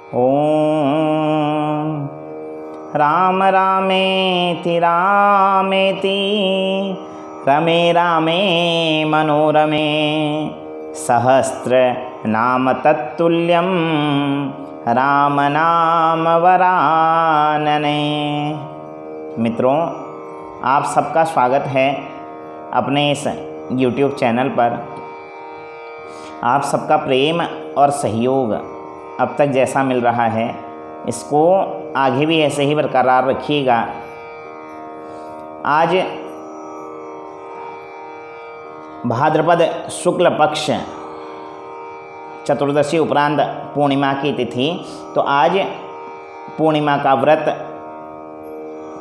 ॐ राम रामेति रामेति रमे रामे मनोरमे सहस्रनाम तत्तुल्यं राम नाम वरानने। मित्रों, आप सबका स्वागत है अपने इस YouTube चैनल पर। आप सबका प्रेम और सहयोग अब तक जैसा मिल रहा है, इसको आगे भी ऐसे ही बरकरार रखिएगा। आज भाद्रपद शुक्ल पक्ष चतुर्दशी उपरांत पूर्णिमा की तिथि, तो आज पूर्णिमा का व्रत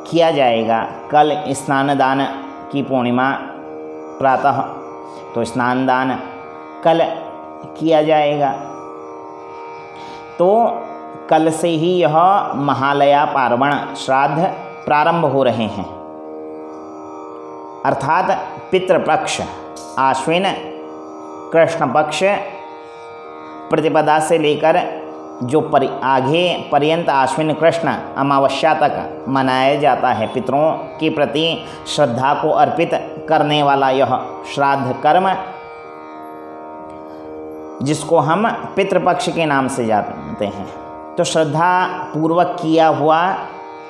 किया जाएगा। कल स्नान दान की पूर्णिमा प्रातः, तो स्नान दान कल किया जाएगा। तो कल से ही यह महालया पार्वण श्राद्ध प्रारंभ हो रहे हैं, अर्थात पितृपक्ष आश्विन कृष्ण पक्ष प्रतिपदा से लेकर जो आगे पर्यंत आश्विन कृष्ण अमावस्या तक मनाया जाता है। पितरों के प्रति श्रद्धा को अर्पित करने वाला यह श्राद्ध कर्म, जिसको हम पितृपक्ष के नाम से जानते हैं, तो श्रद्धा पूर्वक किया हुआ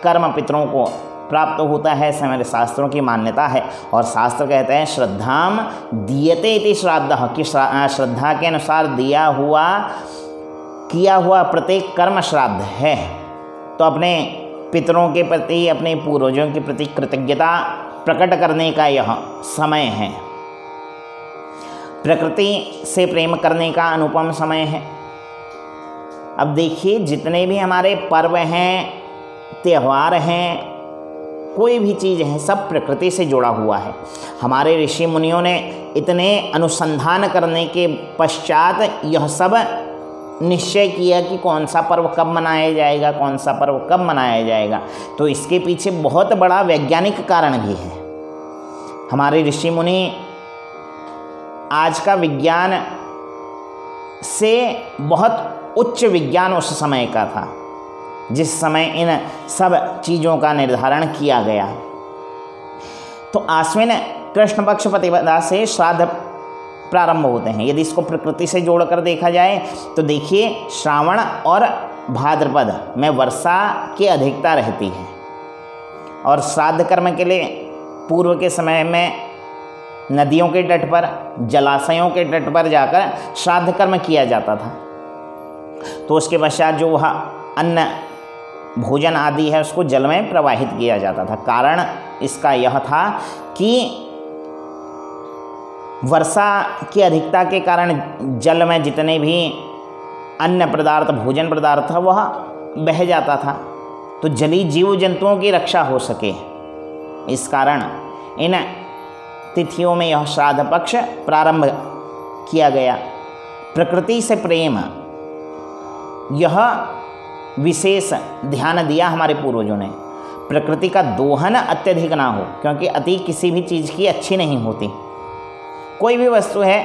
कर्म पितरों को प्राप्त होता है, ऐसे हमारे शास्त्रों की मान्यता है। और शास्त्र कहते हैं श्रद्धाम दीयते इति श्राद्धः, कि श्रद्धा के अनुसार किया हुआ प्रत्येक कर्म श्राद्ध है। तो अपने पितरों के प्रति, अपने पूर्वजों के प्रति कृतज्ञता प्रकट करने का यह समय है। प्रकृति से प्रेम करने का अनुपम समय है। अब देखिए, जितने भी हमारे पर्व हैं, त्यौहार हैं, कोई भी चीज़ है, सब प्रकृति से जुड़ा हुआ है। हमारे ऋषि मुनियों ने इतने अनुसंधान करने के पश्चात यह सब निश्चय किया कि कौन सा पर्व कब मनाया जाएगा, कौन सा पर्व कब मनाया जाएगा। तो इसके पीछे बहुत बड़ा वैज्ञानिक कारण भी है। हमारे ऋषि मुनि आज का विज्ञान से बहुत उच्च विज्ञान उस समय का था, जिस समय इन सब चीज़ों का निर्धारण किया गया। तो आश्विन कृष्ण पक्ष प्रतिपदा से श्राद्ध प्रारंभ होते हैं। यदि इसको प्रकृति से जोड़कर देखा जाए तो देखिए, श्रावण और भाद्रपद में वर्षा की अधिकता रहती है, और श्राद्ध कर्म के लिए पूर्व के समय में नदियों के तट पर, जलाशयों के तट पर जाकर श्राद्ध कर्म किया जाता था। तो उसके पश्चात जो वह अन्न भोजन आदि है, उसको जल में प्रवाहित किया जाता था। कारण इसका यह था कि वर्षा की अधिकता के कारण जल में जितने भी अन्न पदार्थ, भोजन पदार्थ था, वह बह जाता था, तो जलीय जीव जंतुओं की रक्षा हो सके। इस कारण इन तिथियों में यह श्राद्ध पक्ष प्रारंभ किया गया। प्रकृति से प्रेम, यह विशेष ध्यान दिया हमारे पूर्वजों ने। प्रकृति का दोहन अत्यधिक ना हो, क्योंकि अति किसी भी चीज़ की अच्छी नहीं होती। कोई भी वस्तु है,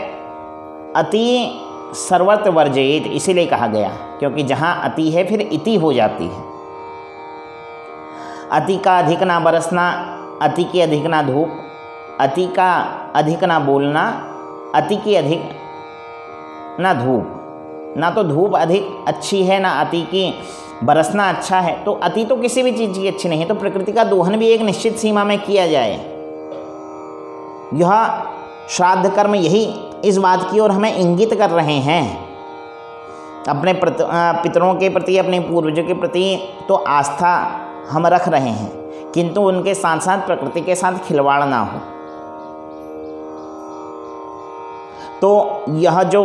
अति सर्वत्र वर्जयेत, इसीलिए कहा गया, क्योंकि जहाँ अति है फिर इति हो जाती है। अति का अधिक ना बरसना, अति की अधिक ना धूप, अति का अधिक ना बोलना, अति की अधिक ना धूप। ना तो धूप अधिक अच्छी है, ना अति की बरसना अच्छा है। तो अति तो किसी भी चीज़ की अच्छी नहीं है। तो प्रकृति का दोहन भी एक निश्चित सीमा में किया जाए। यह श्राद्ध कर्म यही इस बात की ओर हमें इंगित कर रहे हैं। अपने पितरों के प्रति, अपने पूर्वजों के प्रति तो आस्था हम रख रहे हैं, किंतु उनके साथ साथ प्रकृति के साथ खिलवाड़ ना हो। तो यह जो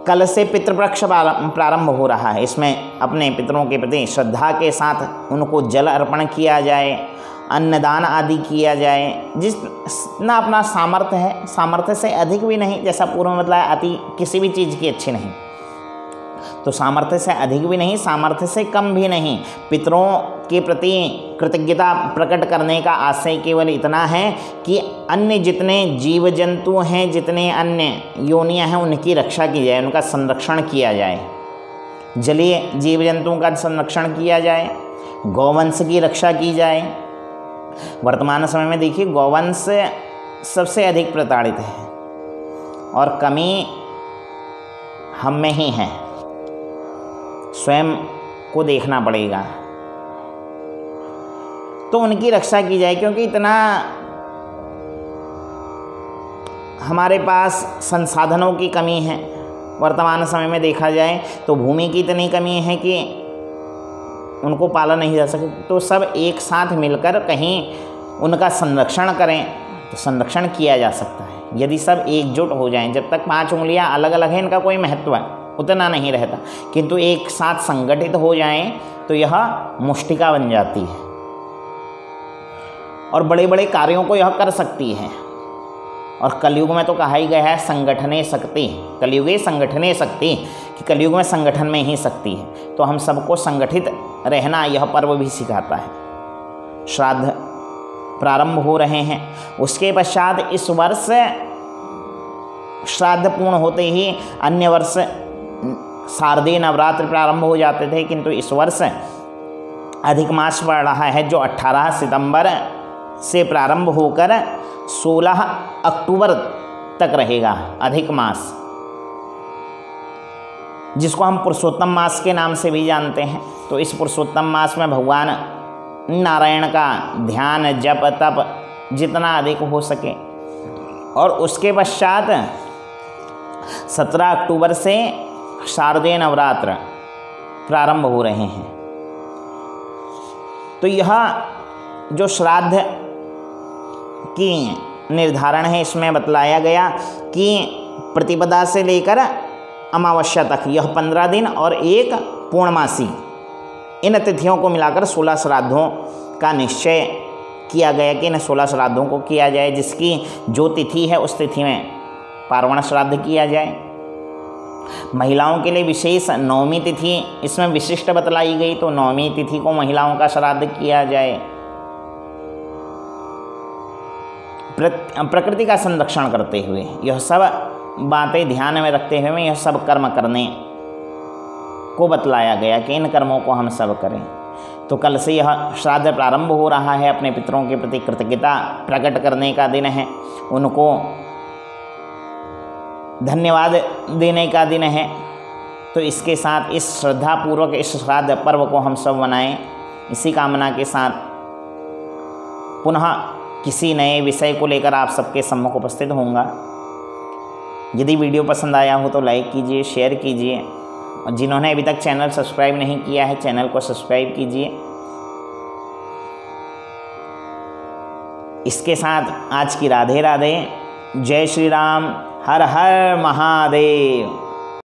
कल से पितृपक्ष प्रारंभ हो रहा है, इसमें अपने पितरों के प्रति श्रद्धा के साथ उनको जल अर्पण किया जाए, अन्नदान आदि किया जाए। जितना अपना सामर्थ्य है, सामर्थ्य से अधिक भी नहीं, जैसा पूर्व में बताया, अति किसी भी चीज़ की अच्छी नहीं। तो सामर्थ्य से अधिक भी नहीं, सामर्थ्य से कम भी नहीं। पितरों के प्रति कृतज्ञता प्रकट करने का आशय केवल इतना है कि अन्य जितने जीव जंतु हैं, जितने अन्य योनियां हैं, उनकी रक्षा की जाए, उनका संरक्षण किया जाए। जलीय जीव जंतुओं का संरक्षण किया जाए, गौवंश की रक्षा की जाए। वर्तमान समय में देखिए गौवंश सबसे अधिक प्रताड़ित है और कमी हम में ही है, स्वयं को देखना पड़ेगा। तो उनकी रक्षा की जाए, क्योंकि इतना हमारे पास संसाधनों की कमी है। वर्तमान समय में देखा जाए तो भूमि की इतनी कमी है कि उनको पाला नहीं जा सके। तो सब एक साथ मिलकर कहीं उनका संरक्षण करें तो संरक्षण किया जा सकता है, यदि सब एकजुट हो जाएं। जब तक 5 उंगलियां अलग अलग हैं इनका कोई महत्व उतना नहीं रहता, किंतु एक साथ संगठित हो जाएं तो यह मुष्टिका बन जाती है और बड़े बड़े कार्यों को यह कर सकती है। और कलयुग में तो कहा ही गया है संगठने शक्ति, कलयुगे संगठने शक्ति, कि कलयुग में संगठन में ही शक्ति है। तो हम सबको संगठित रहना यह पर्व भी सिखाता है। श्राद्ध प्रारंभ हो रहे हैं, उसके पश्चात इस वर्ष श्राद्ध पूर्ण होते ही अन्य वर्ष शारदीय नवरात्र प्रारंभ हो जाते थे, किंतु इस वर्ष अधिक मास पड़ रहा है जो 18 सितंबर से प्रारंभ होकर 16 अक्टूबर तक रहेगा। अधिक मास, जिसको हम पुरुषोत्तम मास के नाम से भी जानते हैं। तो इस पुरुषोत्तम मास में भगवान नारायण का ध्यान जप तप जितना अधिक हो सके। और उसके पश्चात 17 अक्टूबर से शारदीय नवरात्र प्रारंभ हो रहे हैं। तो यह जो श्राद्ध की निर्धारण है इसमें बतलाया गया कि प्रतिपदा से लेकर अमावस्या तक यह 15 दिन और एक पूर्णमासी, इन तिथियों को मिलाकर 16 श्राद्धों का निश्चय किया गया कि इन 16 श्राद्धों को किया जाए, जिसकी जो तिथि है उस तिथि में पार्वण श्राद्ध किया जाए। महिलाओं के लिए विशेष नवमी तिथि इसमें विशिष्ट बतलाई गई, तो नवमी तिथि को महिलाओं का श्राद्ध किया जाए। प्रकृति का संरक्षण करते हुए यह सब बातें ध्यान में रखते हुए यह सब कर्म करने को बतलाया गया कि इन कर्मों को हम सब करें। तो कल से यह श्राद्ध प्रारंभ हो रहा है। अपने पितरों के प्रति कृतज्ञता प्रकट करने का दिन है, उनको धन्यवाद देने का दिन है। तो इसके साथ इस श्रद्धापूर्वक इस श्राद्ध पर्व को हम सब मनाएं। इसी कामना के साथ पुनः किसी नए विषय को लेकर आप सबके सम्मुख उपस्थित होऊंगा। यदि वीडियो पसंद आया हो तो लाइक कीजिए, शेयर कीजिए, और जिन्होंने अभी तक चैनल सब्सक्राइब नहीं किया है चैनल को सब्सक्राइब कीजिए। इसके साथ आज की राधे राधे, जय श्री राम, हर हर महादेव।